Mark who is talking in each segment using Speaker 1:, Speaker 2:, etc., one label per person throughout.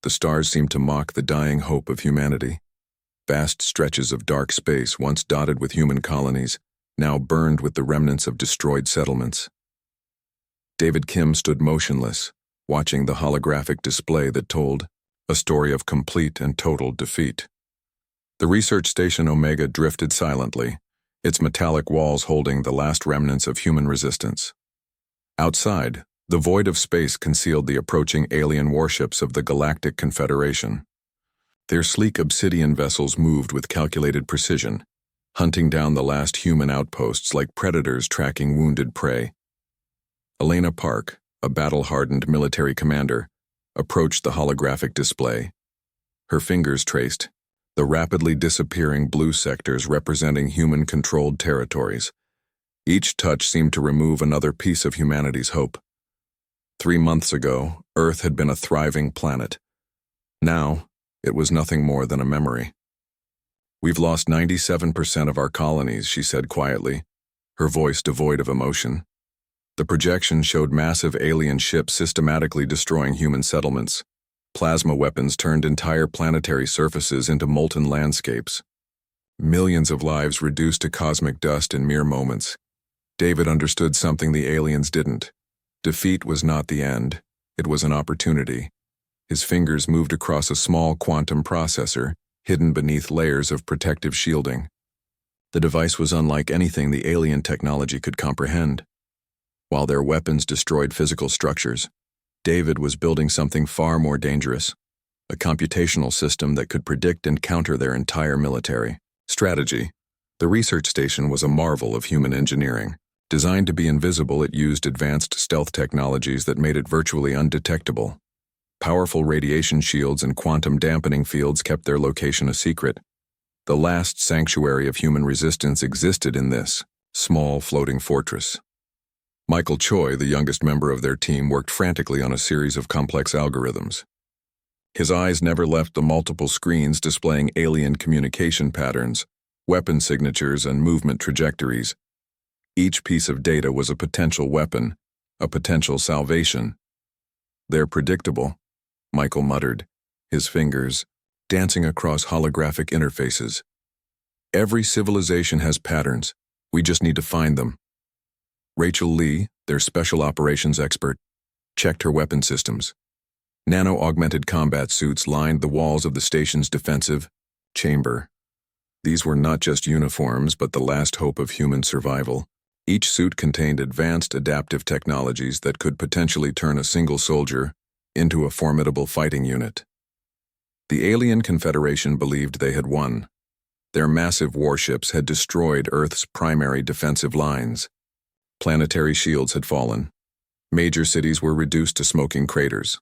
Speaker 1: The stars seemed to mock the dying hope of humanity. Vast stretches of dark space, once dotted with human colonies, now burned with the remnants of destroyed settlements. David Kim stood motionless, watching the holographic display that told a story of complete and total defeat. The research station Omega drifted silently, its metallic walls holding the last remnants of human resistance. Outside, the void of space concealed the approaching alien warships of the Galactic Confederation. Their sleek obsidian vessels moved with calculated precision, hunting down the last human outposts like predators tracking wounded prey. Elena Park, a battle-hardened military commander, approached the holographic display. Her fingers traced the rapidly disappearing blue sectors representing human-controlled territories. Each touch seemed to remove another piece of humanity's hope. 3 months ago, Earth had been a thriving planet. Now, it was nothing more than a memory. "We've lost 97% of our colonies," she said quietly, her voice devoid of emotion. The projection showed massive alien ships systematically destroying human settlements. Plasma weapons turned entire planetary surfaces into molten landscapes. Millions of lives reduced to cosmic dust in mere moments. David understood something the aliens didn't. Defeat was not the end, it was an opportunity. His fingers moved across a small quantum processor, hidden beneath layers of protective shielding. The device was unlike anything the alien technology could comprehend. While their weapons destroyed physical structures, David was building something far more dangerous, a computational system that could predict and counter their entire military strategy. The research station was a marvel of human engineering. Designed to be invisible, it used advanced stealth technologies that made it virtually undetectable. Powerful radiation shields and quantum dampening fields kept their location a secret. The last sanctuary of human resistance existed in this small floating fortress. Michael Choi, the youngest member of their team, worked frantically on a series of complex algorithms. His eyes never left the multiple screens displaying alien communication patterns, weapon signatures, and movement trajectories. Each piece of data was a potential weapon, a potential salvation. "They're predictable," Michael muttered, his fingers dancing across holographic interfaces. "Every civilization has patterns. We just need to find them." Rachel Lee, their special operations expert, checked her weapon systems. Nano-augmented combat suits lined the walls of the station's defensive chamber. These were not just uniforms, but the last hope of human survival. Each suit contained advanced adaptive technologies that could potentially turn a single soldier into a formidable fighting unit. The alien confederation believed they had won. Their massive warships had destroyed Earth's primary defensive lines. Planetary shields had fallen. Major cities were reduced to smoking craters.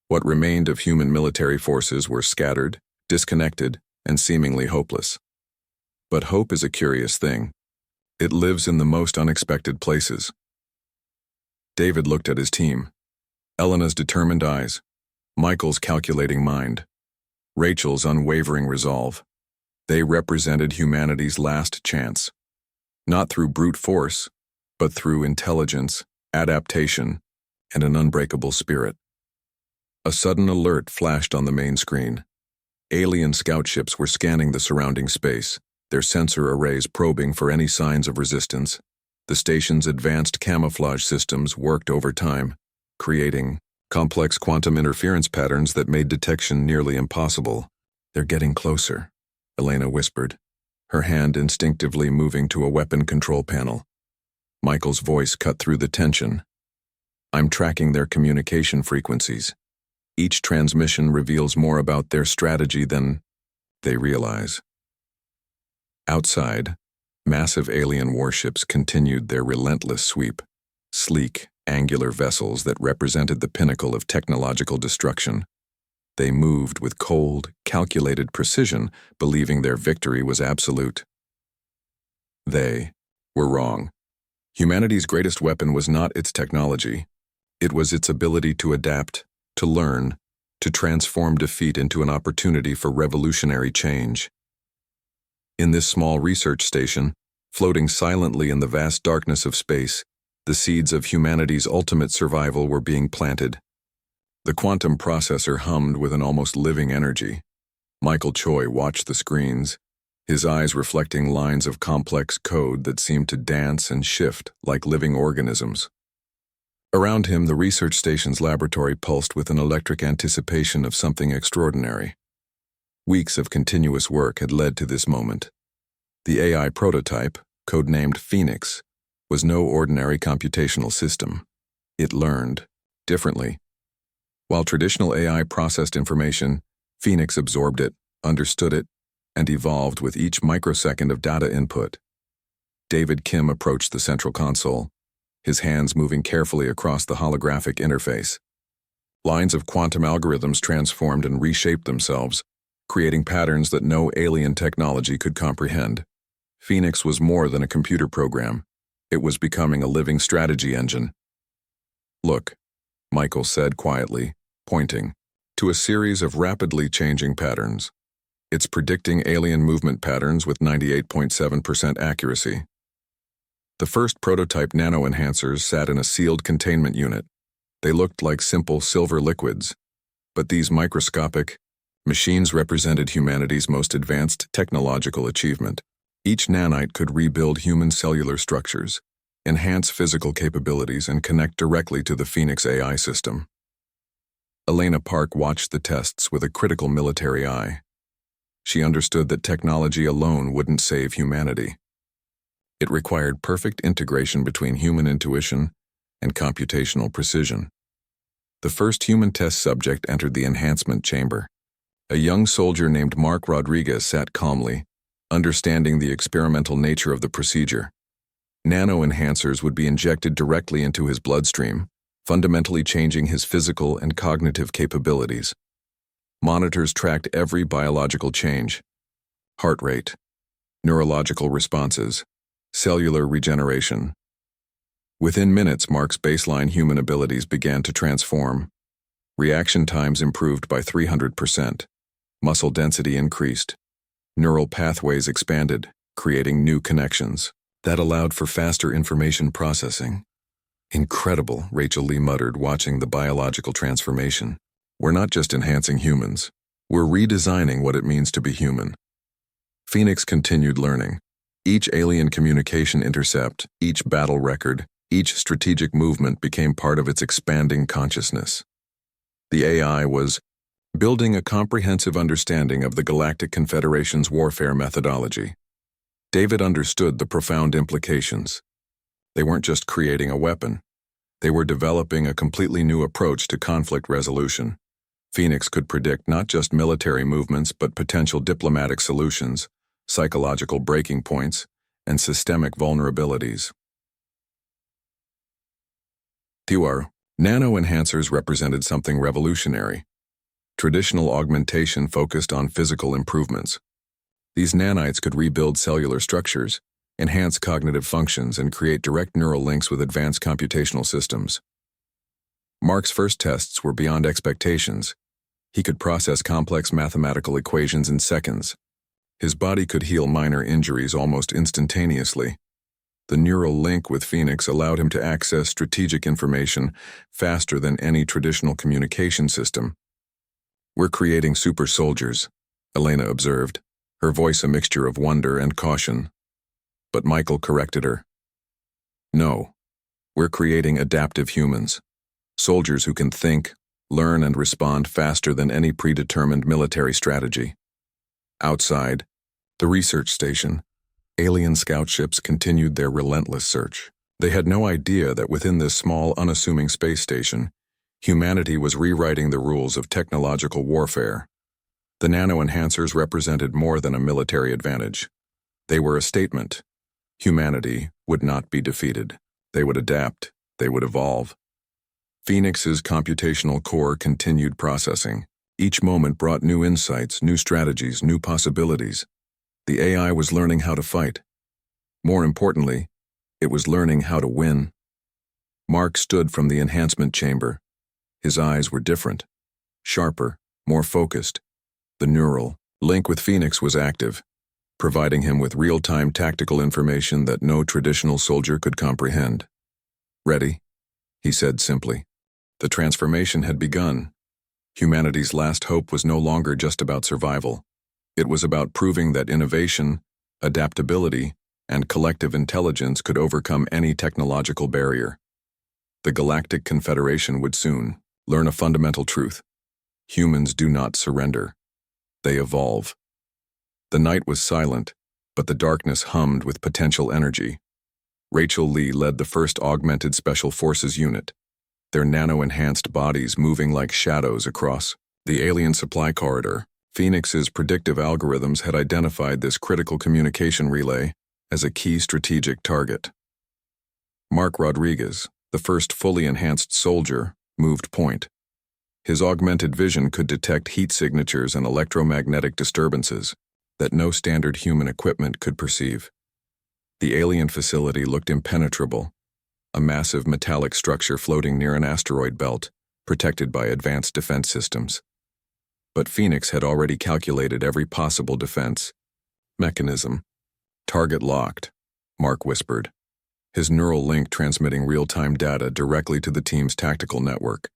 Speaker 1: What remained of human military forces were scattered, disconnected, and seemingly hopeless. But hope is a curious thing. It lives in the most unexpected places. David looked at his team. Elena's determined eyes, Michael's calculating mind, Rachel's unwavering resolve. They represented humanity's last chance. Not through brute force, but through intelligence, adaptation, and an unbreakable spirit. A sudden alert flashed on the main screen. Alien scout ships were scanning the surrounding space, their sensor arrays probing for any signs of resistance. The station's advanced camouflage systems worked overtime, creating complex quantum interference patterns that made detection nearly impossible. "They're getting closer," Elena whispered, her hand instinctively moving to a weapon control panel. Michael's voice cut through the tension. "I'm tracking their communication frequencies. Each transmission reveals more about their strategy than they realize." Outside, massive alien warships continued their relentless sweep, sleek, angular vessels that represented the pinnacle of technological destruction. They moved with cold, calculated precision, believing their victory was absolute. They were wrong. Humanity's greatest weapon was not its technology. It was its ability to adapt, to learn, to transform defeat into an opportunity for revolutionary change. In this small research station, floating silently in the vast darkness of space, the seeds of humanity's ultimate survival were being planted. The quantum processor hummed with an almost living energy. Michael Choi watched the screens, his eyes reflecting lines of complex code that seemed to dance and shift like living organisms. Around him, the research station's laboratory pulsed with an electric anticipation of something extraordinary. Weeks of continuous work had led to this moment. The AI prototype, codenamed Phoenix, was no ordinary computational system. It learned differently. While traditional AI processed information, Phoenix absorbed it, understood it, and evolved with each microsecond of data input. David Kim approached the central console, his hands moving carefully across the holographic interface. Lines of quantum algorithms transformed and reshaped themselves, creating patterns that no alien technology could comprehend. Phoenix was more than a computer program. It was becoming a living strategy engine. "Look," Michael said quietly, pointing to a series of rapidly changing patterns. "It's predicting alien movement patterns with 98.7% accuracy." The first prototype nano-enhancers sat in a sealed containment unit. They looked like simple silver liquids, but these microscopic machines represented humanity's most advanced technological achievement. Each nanite could rebuild human cellular structures, enhance physical capabilities, and connect directly to the Phoenix AI system. Elena Park watched the tests with a critical military eye. She understood that technology alone wouldn't save humanity. It required perfect integration between human intuition and computational precision. The first human test subject entered the enhancement chamber. A young soldier named Mark Rodriguez sat calmly, understanding the experimental nature of the procedure. Nano-enhancers would be injected directly into his bloodstream, fundamentally changing his physical and cognitive capabilities. Monitors tracked every biological change: heart rate, neurological responses, cellular regeneration. Within minutes, Mark's baseline human abilities began to transform. Reaction times improved by 300%. Muscle density increased. Neural pathways expanded, creating new connections that allowed for faster information processing. "Incredible," Rachel Lee muttered, watching the biological transformation. "We're not just enhancing humans. We're redesigning what it means to be human." Phoenix continued learning. Each alien communication intercept, each battle record, each strategic movement became part of its expanding consciousness. The AI was building a comprehensive understanding of the Galactic Confederation's warfare methodology. David understood the profound implications. They weren't just creating a weapon. They were developing a completely new approach to conflict resolution. Phoenix could predict not just military movements but potential diplomatic solutions, psychological breaking points, and systemic vulnerabilities. Nano-enhancers represented something revolutionary. Traditional augmentation focused on physical improvements. These nanites could rebuild cellular structures, enhance cognitive functions, and create direct neural links with advanced computational systems. Mark's first tests were beyond expectations. He could process complex mathematical equations in seconds. His body could heal minor injuries almost instantaneously. The neural link with Phoenix allowed him to access strategic information faster than any traditional communication system. "We're creating super soldiers," Elena observed, her voice a mixture of wonder and caution. But Michael corrected her. "No, we're creating adaptive humans, soldiers who can think, learn, and respond faster than any predetermined military strategy." Outside, the research station, alien scout ships continued their relentless search. They had no idea that within this small, unassuming space station, humanity was rewriting the rules of technological warfare. The nano-enhancers represented more than a military advantage. They were a statement. Humanity would not be defeated. They would adapt. They would evolve. Phoenix's computational core continued processing. Each moment brought new insights, new strategies, new possibilities. The AI was learning how to fight. More importantly, it was learning how to win. Mark stood from the enhancement chamber. His eyes were different, sharper, more focused. The neural link with Phoenix was active, providing him with real-time tactical information that no traditional soldier could comprehend. "Ready?" he said simply. The transformation had begun, Humanity's last hope was no longer just about survival. It was about proving that innovation, adaptability, and collective intelligence could overcome any technological barrier. The Galactic Confederation would soon learn a fundamental truth. Humans do not surrender. They evolve. The night was silent, but the darkness hummed with potential energy. Rachel Lee led the first Augmented Special Forces unit, their nano-enhanced bodies moving like shadows across the alien supply corridor. Phoenix's predictive algorithms had identified this critical communication relay as a key strategic target. Mark Rodriguez, the first fully enhanced soldier, moved point. His augmented vision could detect heat signatures and electromagnetic disturbances that no standard human equipment could perceive. The alien facility looked impenetrable, a massive metallic structure floating near an asteroid belt, protected by advanced defense systems. But Phoenix had already calculated every possible defense mechanism. "Target locked," Mark whispered, his neural link transmitting real-time data directly to the team's tactical network.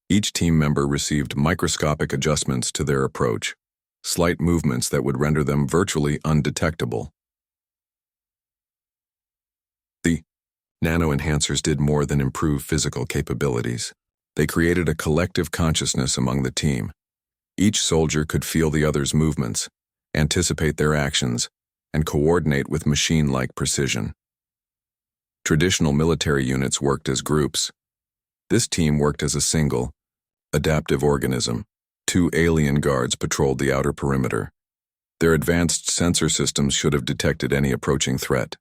Speaker 1: Each team member received microscopic adjustments to their approach, slight movements that would render them virtually undetectable. The nano-enhancers did more than improve physical capabilities. They created a collective consciousness among the team. Each soldier could feel the other's movements, anticipate their actions, and coordinate with machine-like precision. Traditional military units worked as groups. This team worked as a single, adaptive organism. 2 alien guards patrolled the outer perimeter. Their advanced sensor systems should have detected any approaching threat.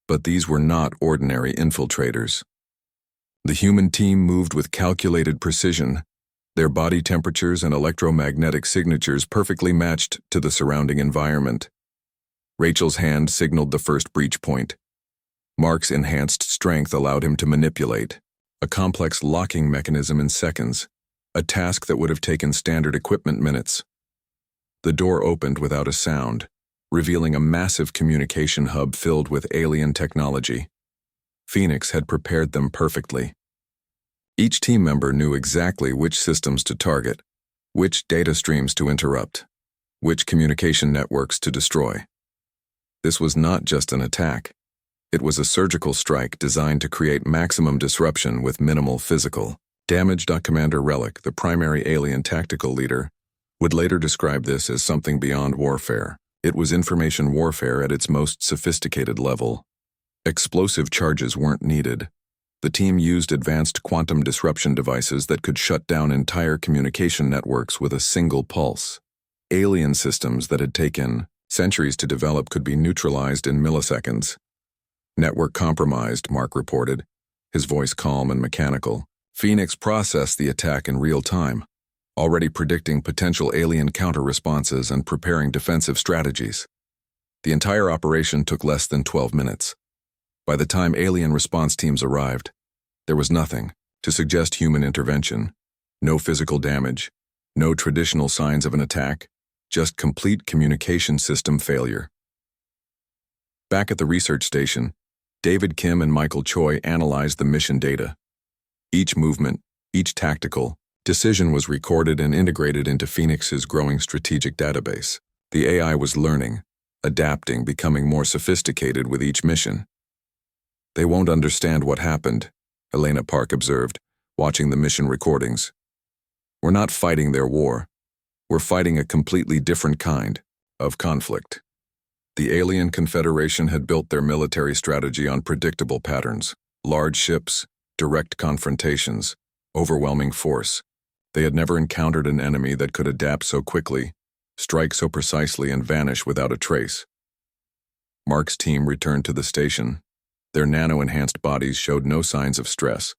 Speaker 1: But these were not ordinary infiltrators. The human team moved with calculated precision, their body temperatures and electromagnetic signatures perfectly matched to the surrounding environment. Rachel's hand signaled the first breach point. Mark's enhanced strength allowed him to manipulate a complex locking mechanism in seconds, a task that would have taken standard equipment minutes. The door opened without a sound, revealing a massive communication hub filled with alien technology. Phoenix had prepared them perfectly. Each team member knew exactly which systems to target, which data streams to interrupt, which communication networks to destroy. This was not just an attack. It was a surgical strike designed to create maximum disruption with minimal physical damage. Commander Relic, the primary alien tactical leader, would later describe this as something beyond warfare. It was information warfare at its most sophisticated level. Explosive charges weren't needed. The team used advanced quantum disruption devices that could shut down entire communication networks with a single pulse. Alien systems that had taken centuries to develop could be neutralized in milliseconds. "Network compromised," Mark reported, his voice calm and mechanical. Phoenix processed the attack in real time, already predicting potential alien counter-responses and preparing defensive strategies. The entire operation took less than 12 minutes. By the time alien response teams arrived, there was nothing to suggest human intervention. No physical damage, no traditional signs of an attack, just complete communication system failure. Back at the research station, David Kim and Michael Choi analyzed the mission data. Each movement, each tactical decision was recorded and integrated into Phoenix's growing strategic database. The AI was learning, adapting, becoming more sophisticated with each mission. "They won't understand what happened," Elena Park observed, watching the mission recordings. "We're not fighting their war. We're fighting a completely different kind of conflict." The alien confederation had built their military strategy on predictable patterns: large ships, direct confrontations, overwhelming force. They had never encountered an enemy that could adapt so quickly, strike so precisely, and vanish without a trace. Mark's team returned to the station. Their nano-enhanced bodies showed no signs of stress,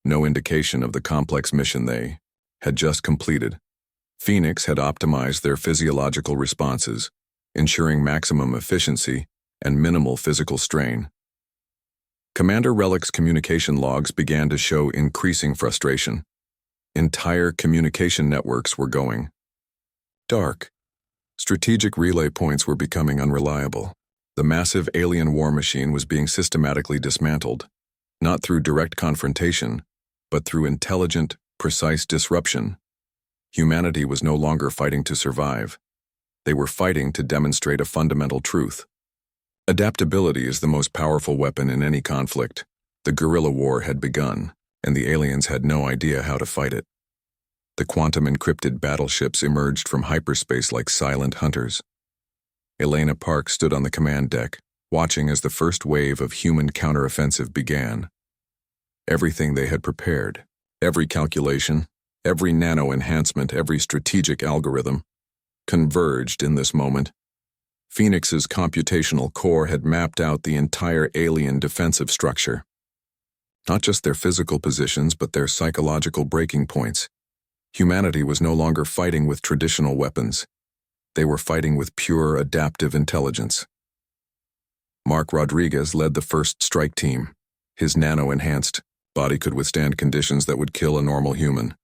Speaker 1: no indication of the complex mission they had just completed. Phoenix had optimized their physiological responses, ensuring maximum efficiency and minimal physical strain. Commander Relic's communication logs began to show increasing frustration. Entire communication networks were going dark. Strategic relay points were becoming unreliable. The massive alien war machine was being systematically dismantled, not through direct confrontation, but through intelligent, precise disruption. Humanity was no longer fighting to survive. They were fighting to demonstrate a fundamental truth. Adaptability is the most powerful weapon in any conflict. The guerrilla war had begun, and the aliens had no idea how to fight it. The quantum-encrypted battleships emerged from hyperspace like silent hunters. Elena Park stood on the command deck, watching as the first wave of human counteroffensive began. Everything they had prepared, every calculation, every nano-enhancement, every strategic algorithm, converged in this moment. Phoenix's computational core had mapped out the entire alien defensive structure. Not just their physical positions, but their psychological breaking points. Humanity was no longer fighting with traditional weapons. They were fighting with pure adaptive intelligence. Mark Rodriguez led the first strike team. His nano-enhanced body could withstand conditions that would kill a normal human.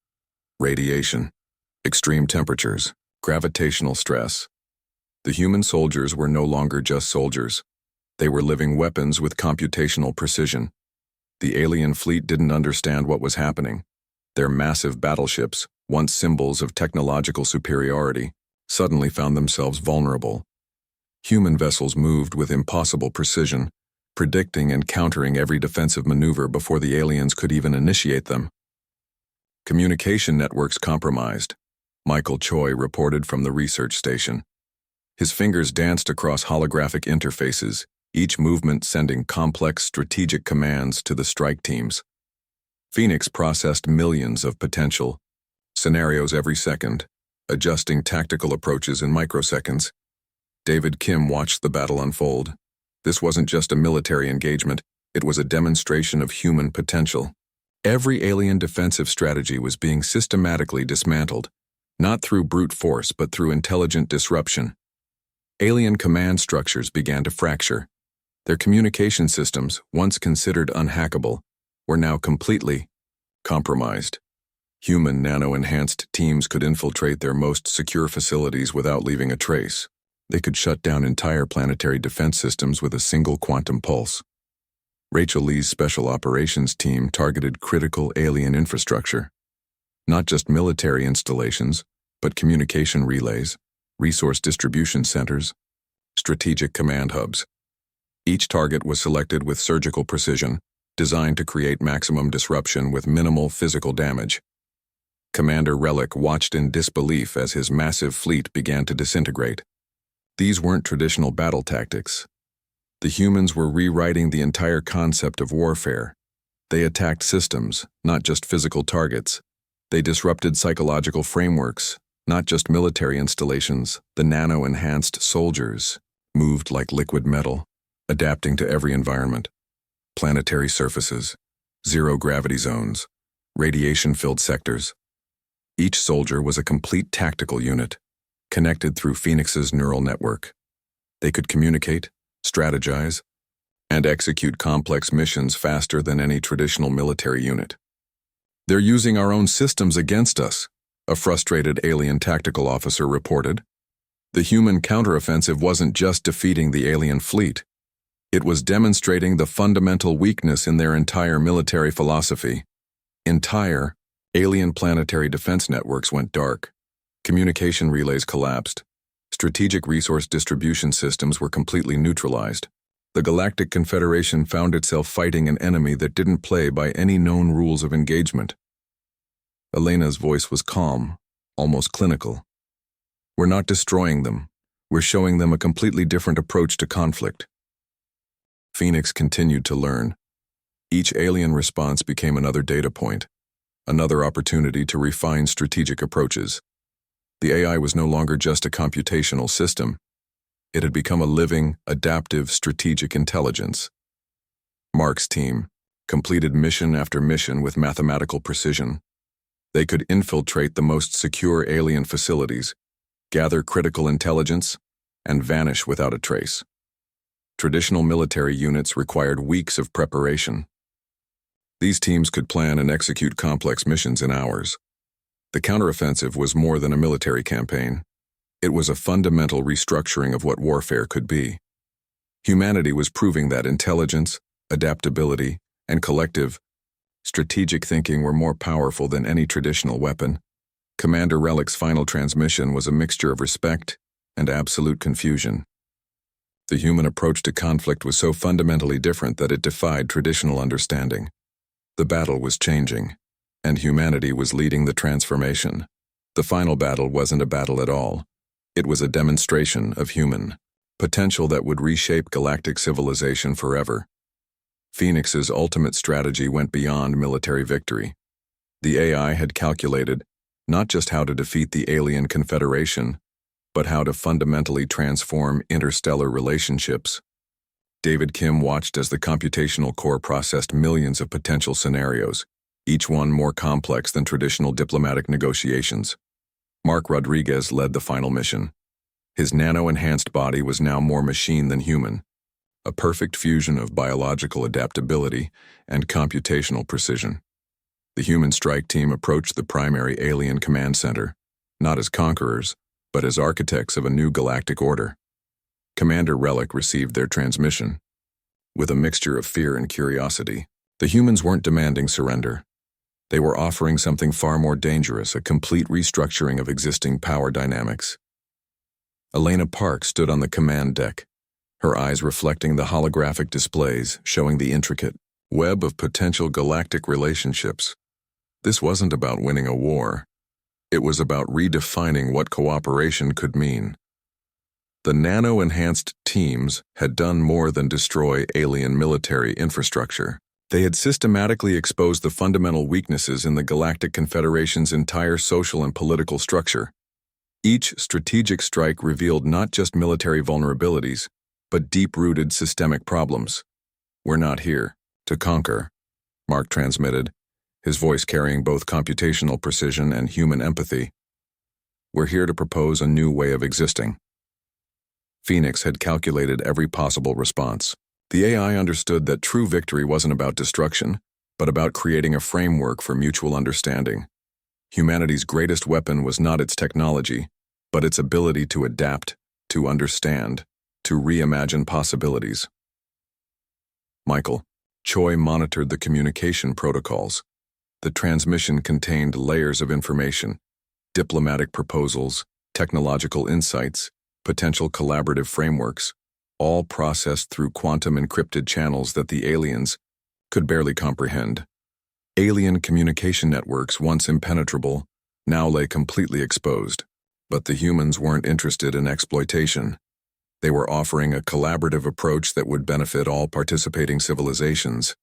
Speaker 1: Radiation, extreme temperatures, gravitational stress. The human soldiers were no longer just soldiers. They were living weapons with computational precision. The alien fleet didn't understand what was happening. Their massive battleships, once symbols of technological superiority, suddenly found themselves vulnerable. Human vessels moved with impossible precision, predicting and countering every defensive maneuver before the aliens could even initiate them. Communication networks compromised. Michael Choi reported from the research station. His fingers danced across holographic interfaces, each movement sending complex strategic commands to the strike teams. Phoenix processed millions of potential scenarios every second, adjusting tactical approaches in microseconds. David Kim watched the battle unfold. This wasn't just a military engagement, it was a demonstration of human potential. Every alien defensive strategy was being systematically dismantled, not through brute force but through intelligent disruption. Alien command structures began to fracture. Their communication systems, once considered unhackable, were now completely compromised. Human nano-enhanced teams could infiltrate their most secure facilities without leaving a trace. They could shut down entire planetary defense systems with a single quantum pulse. Rachel Lee's Special Operations Team targeted critical alien infrastructure. Not just military installations, but communication relays, resource distribution centers, strategic command hubs. Each target was selected with surgical precision, designed to create maximum disruption with minimal physical damage. Commander Relic watched in disbelief as his massive fleet began to disintegrate. These weren't traditional battle tactics. The humans were rewriting the entire concept of warfare. They attacked systems, not just physical targets. They disrupted psychological frameworks, not just military installations. The nano-enhanced soldiers moved like liquid metal, adapting to every environment. Planetary surfaces, zero-gravity zones, radiation-filled sectors. Each soldier was a complete tactical unit, connected through Phoenix's neural network. They could communicate, strategize, and execute complex missions faster than any traditional military unit. "They're using our own systems against us," a frustrated alien tactical officer reported. The human counteroffensive wasn't just defeating the alien fleet. It was demonstrating the fundamental weakness in their entire military philosophy. Entire alien planetary defense networks went dark. Communication relays collapsed. Strategic resource distribution systems were completely neutralized. The Galactic Confederation found itself fighting an enemy that didn't play by any known rules of engagement. Elena's voice was calm, almost clinical. "We're not destroying them. We're showing them a completely different approach to conflict." Phoenix continued to learn. Each alien response became another data point, another opportunity to refine strategic approaches. The AI was no longer just a computational system. It had become a living, adaptive, strategic intelligence. Mark's team completed mission after mission with mathematical precision. They could infiltrate the most secure alien facilities, gather critical intelligence, and vanish without a trace. Traditional military units required weeks of preparation. These teams could plan and execute complex missions in hours. The counteroffensive was more than a military campaign. It was a fundamental restructuring of what warfare could be. Humanity was proving that intelligence, adaptability, and collective, strategic thinking were more powerful than any traditional weapon. Commander Relic's final transmission was a mixture of respect and absolute confusion. The human approach to conflict was so fundamentally different that it defied traditional understanding. The battle was changing, and humanity was leading the transformation. The final battle wasn't a battle at all. It was a demonstration of human potential that would reshape galactic civilization forever. Phoenix's ultimate strategy went beyond military victory. The AI had calculated not just how to defeat the alien confederation, but how to fundamentally transform interstellar relationships. David Kim watched as the computational core processed millions of potential scenarios, each one more complex than traditional diplomatic negotiations. Mark Rodriguez led the final mission. His nano-enhanced body was now more machine than human, a perfect fusion of biological adaptability and computational precision. The human strike team approached the primary alien command center, not as conquerors, but as architects of a new galactic order. Commander Relic received their transmission. With a mixture of fear and curiosity, the humans weren't demanding surrender. They were offering something far more dangerous, a complete restructuring of existing power dynamics. Elena Park stood on the command deck, her eyes reflecting the holographic displays showing the intricate web of potential galactic relationships. This wasn't about winning a war. It was about redefining what cooperation could mean. The nano-enhanced teams had done more than destroy alien military infrastructure. They had systematically exposed the fundamental weaknesses in the Galactic Confederation's entire social and political structure. Each strategic strike revealed not just military vulnerabilities, but deep-rooted systemic problems. "We're not here to conquer," Mark transmitted, his voice carrying both computational precision and human empathy. "We're here to propose a new way of existing." Phoenix had calculated every possible response. The AI understood that true victory wasn't about destruction, but about creating a framework for mutual understanding. Humanity's greatest weapon was not its technology, but its ability to adapt, to understand, to reimagine possibilities. Michael, Choi monitored the communication protocols. The transmission contained layers of information, diplomatic proposals, technological insights, potential collaborative frameworks, all processed through quantum encrypted channels that the aliens could barely comprehend. Alien communication networks, once impenetrable, now lay completely exposed. But the humans weren't interested in exploitation. They were offering a collaborative approach that would benefit all participating civilizations.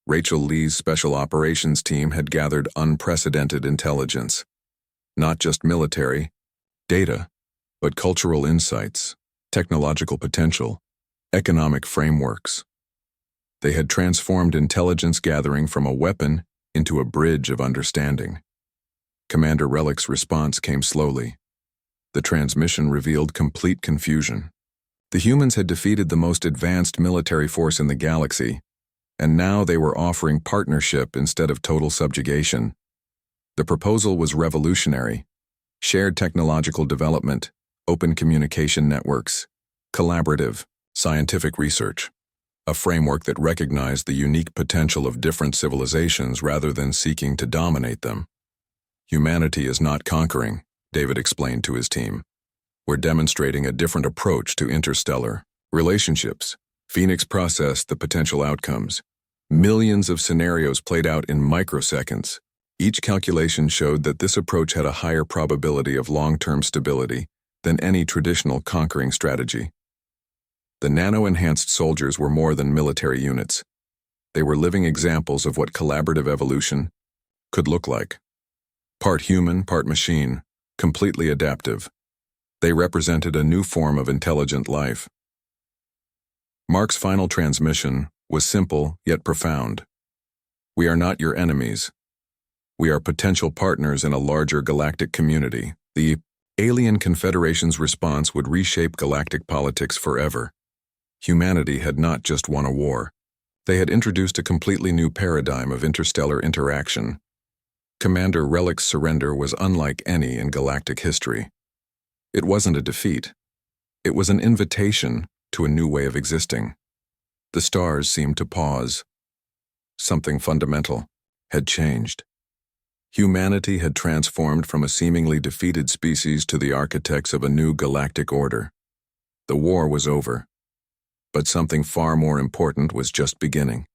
Speaker 1: Rachel Lee's Special Operations Team had gathered unprecedented intelligence. Not just military data, but cultural insights, technological potential, economic frameworks. They had transformed intelligence gathering from a weapon into a bridge of understanding. Commander Relic's response came slowly. The transmission revealed complete confusion. The humans had defeated the most advanced military force in the galaxy, and now they were offering partnership instead of total subjugation. The proposal was revolutionary: shared technological development, open communication networks, collaborative, scientific research. A framework that recognized the unique potential of different civilizations rather than seeking to dominate them. "Humanity is not conquering," David explained to his team. "We're demonstrating a different approach to interstellar relationships." Phoenix processed the potential outcomes. Millions of scenarios played out in microseconds. Each calculation showed that this approach had a higher probability of long-term stability than any traditional conquering strategy. The nano-enhanced soldiers were more than military units. They were living examples of what collaborative evolution could look like. Part human, part machine, completely adaptive. They represented a new form of intelligent life. Mark's final transmission was simple yet profound. "We are not your enemies. We are potential partners in a larger galactic community." The Alien Confederation's response would reshape galactic politics forever. Humanity had not just won a war. They had introduced a completely new paradigm of interstellar interaction. Commander Relic's surrender was unlike any in galactic history. It wasn't a defeat. It was an invitation to a new way of existing. The stars seemed to pause. Something fundamental had changed. Humanity had transformed from a seemingly defeated species to the architects of a new galactic order. The war was over, but something far more important was just beginning.